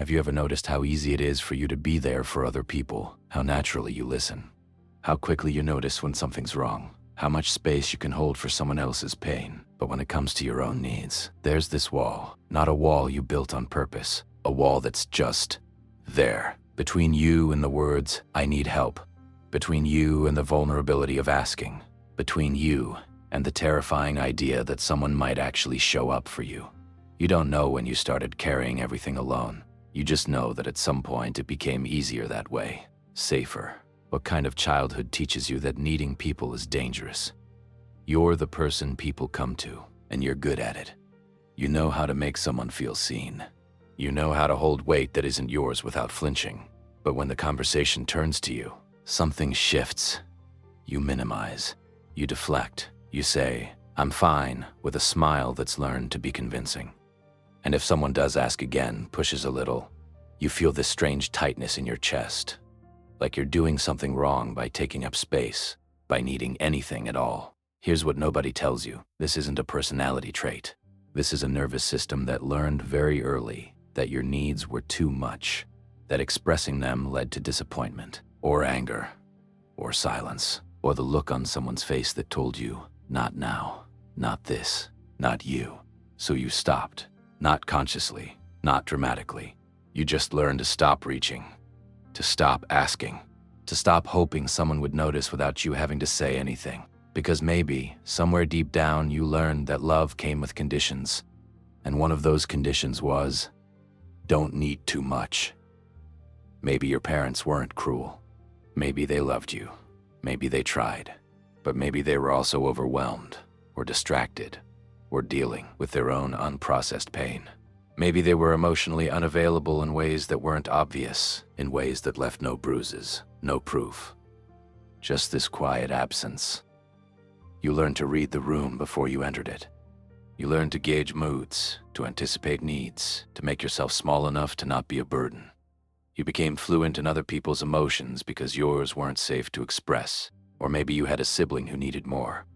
Have you ever noticed how easy it is for you to be there for other people? How naturally you listen? How quickly you notice when something's wrong? How much space you can hold for someone else's pain? But when it comes to your own needs, there's this wall. Not a wall you built on purpose. A wall that's just there. Between you and the words, "I need help." Between you and the vulnerability of asking. Between you and the terrifying idea that someone might actually show up for you. You don't know when you started carrying everything alone. You just know that at some point it became easier that way, safer. What kind of childhood teaches you that needing people is dangerous? You're the person people come to, and you're good at it. You know how to make someone feel seen. You know how to hold weight that isn't yours without flinching. But when the conversation turns to you, something shifts. You minimize. You deflect. You say, "I'm fine," with a smile that's learned to be convincing. And if someone does ask again, pushes a little, you feel this strange tightness in your chest. Like you're doing something wrong by taking up space, by needing anything at all. Here's what nobody tells you. This isn't a personality trait. This is a nervous system that learned very early that your needs were too much, that expressing them led to disappointment, or anger, or silence, or the look on someone's face that told you, "Not now, not this, not you." So you stopped. Not consciously, not dramatically. You just learned to stop reaching, to stop asking, to stop hoping someone would notice without you having to say anything. Because maybe, somewhere deep down, you learned that love came with conditions. And one of those conditions was, don't need too much. Maybe your parents weren't cruel. Maybe they loved you. Maybe they tried. But maybe they were also overwhelmed, or distracted, or dealing with their own unprocessed pain. Maybe they were emotionally unavailable in ways that weren't obvious, in ways that left no bruises, no proof. Just this quiet absence. You learned to read the room before you entered it. You learned to gauge moods, to anticipate needs, to make yourself small enough to not be a burden. You became fluent in other people's emotions because yours weren't safe to express, or maybe you had a sibling who needed more.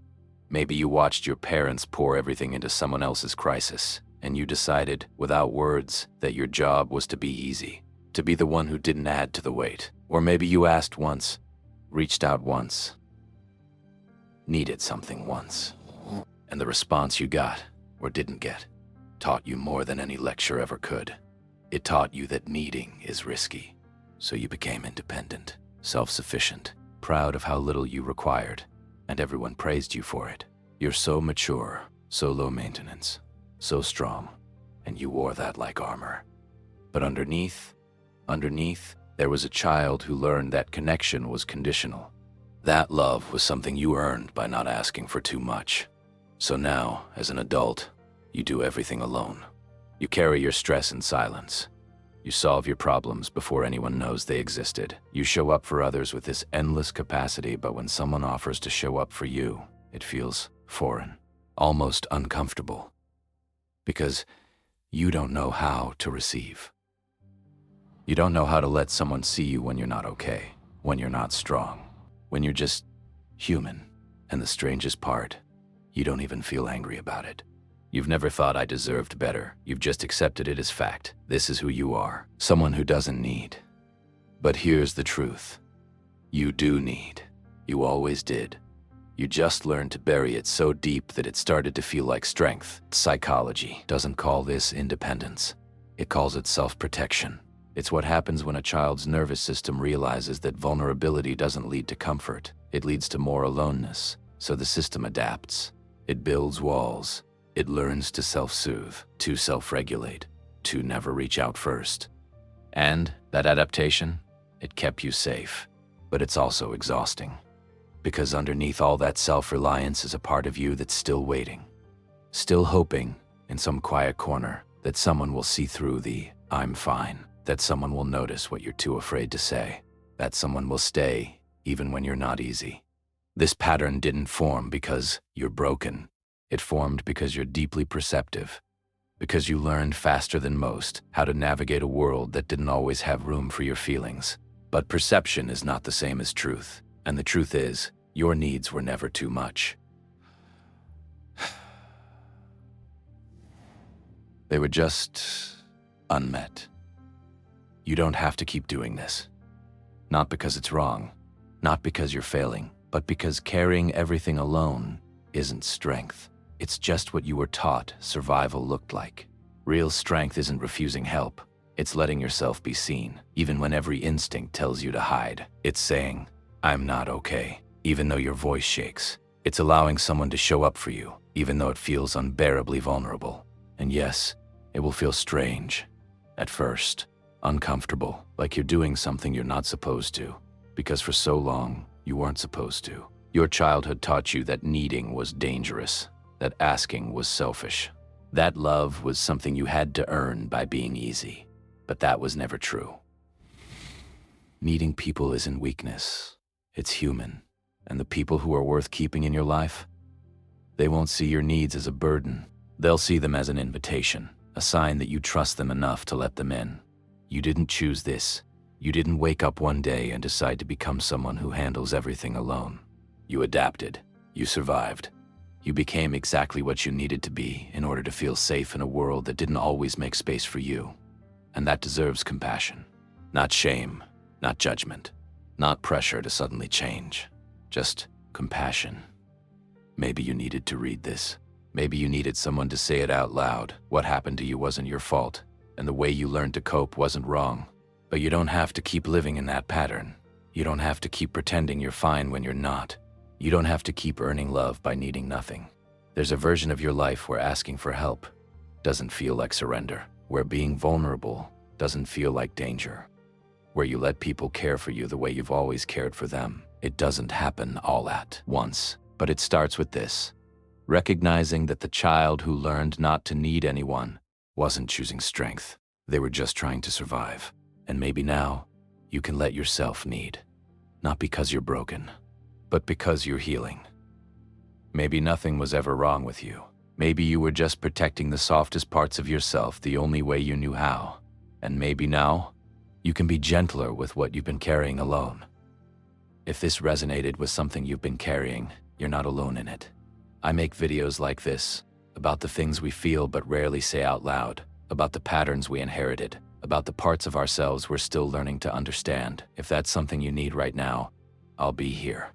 Maybe you watched your parents pour everything into someone else's crisis, and you decided, without words, that your job was to be easy, to be the one who didn't add to the weight. Or maybe you asked once, reached out once, needed something once, and the response you got, or didn't get, taught you more than any lecture ever could. It taught you that needing is risky, so you became independent, self-sufficient, proud of how little you required, and everyone praised you for it. You're so mature, so low maintenance, so strong, and you wore that like armor. But underneath, there was a child who learned that connection was conditional. That love was something you earned by not asking for too much. So now, as an adult, you do everything alone. You carry your stress in silence. You solve your problems before anyone knows they existed. You show up for others with this endless capacity, but when someone offers to show up for you, it feels foreign, almost uncomfortable. Because you don't know how to receive. You don't know how to let someone see you when you're not okay, when you're not strong, when you're just human. And the strangest part, you don't even feel angry about it. You've never thought I deserved better. You've just accepted it as fact. This is who you are, someone who doesn't need. But here's the truth. You do need. You always did. You just learned to bury it so deep that it started to feel like strength. Psychology doesn't call this independence. It calls it self-protection. It's what happens when a child's nervous system realizes that vulnerability doesn't lead to comfort. It leads to more aloneness. So the system adapts. It builds walls. It learns to self-soothe, to self-regulate, to never reach out first. And that adaptation, it kept you safe. But it's also exhausting. Because underneath all that self-reliance is a part of you that's still waiting. Still hoping, in some quiet corner, that someone will see through the "I'm fine." That someone will notice what you're too afraid to say. That someone will stay, even when you're not easy. This pattern didn't form because you're broken. It formed because you're deeply perceptive. Because you learned faster than most how to navigate a world that didn't always have room for your feelings. But perception is not the same as truth. And the truth is, your needs were never too much. They were just unmet. You don't have to keep doing this. Not because it's wrong, not because you're failing, but because carrying everything alone isn't strength. It's just what you were taught survival looked like. Real strength isn't refusing help. It's letting yourself be seen, even when every instinct tells you to hide. It's saying, "I'm not okay," even though your voice shakes. It's allowing someone to show up for you, even though it feels unbearably vulnerable. And yes, it will feel strange. At first, uncomfortable, like you're doing something you're not supposed to, because for so long, you weren't supposed to. Your childhood taught you that needing was dangerous, that asking was selfish, that love was something you had to earn by being easy. But that was never true. Needing people isn't weakness. It's human. And the people who are worth keeping in your life, they won't see your needs as a burden. They'll see them as an invitation, a sign that you trust them enough to let them in. You didn't choose this. You didn't wake up one day and decide to become someone who handles everything alone. You adapted. You survived. You became exactly what you needed to be in order to feel safe in a world that didn't always make space for you. And that deserves compassion. Not shame, not judgment, not pressure to suddenly change. Just compassion. Maybe you needed to read this. Maybe you needed someone to say it out loud. What happened to you wasn't your fault, and the way you learned to cope wasn't wrong. But you don't have to keep living in that pattern. You don't have to keep pretending you're fine when you're not. You don't have to keep earning love by needing nothing. There's a version of your life where asking for help doesn't feel like surrender, where being vulnerable doesn't feel like danger, where you let people care for you the way you've always cared for them. It doesn't happen all at once, but it starts with this: recognizing that the child who learned not to need anyone wasn't choosing strength. They were just trying to survive. And maybe now, you can let yourself need. Not because you're broken, but because you're healing. Maybe nothing was ever wrong with you. Maybe you were just protecting the softest parts of yourself the only way you knew how. And maybe now, you can be gentler with what you've been carrying alone. If this resonated with something you've been carrying, you're not alone in it. I make videos like this, about the things we feel but rarely say out loud, about the patterns we inherited, about the parts of ourselves we're still learning to understand. If that's something you need right now, I'll be here.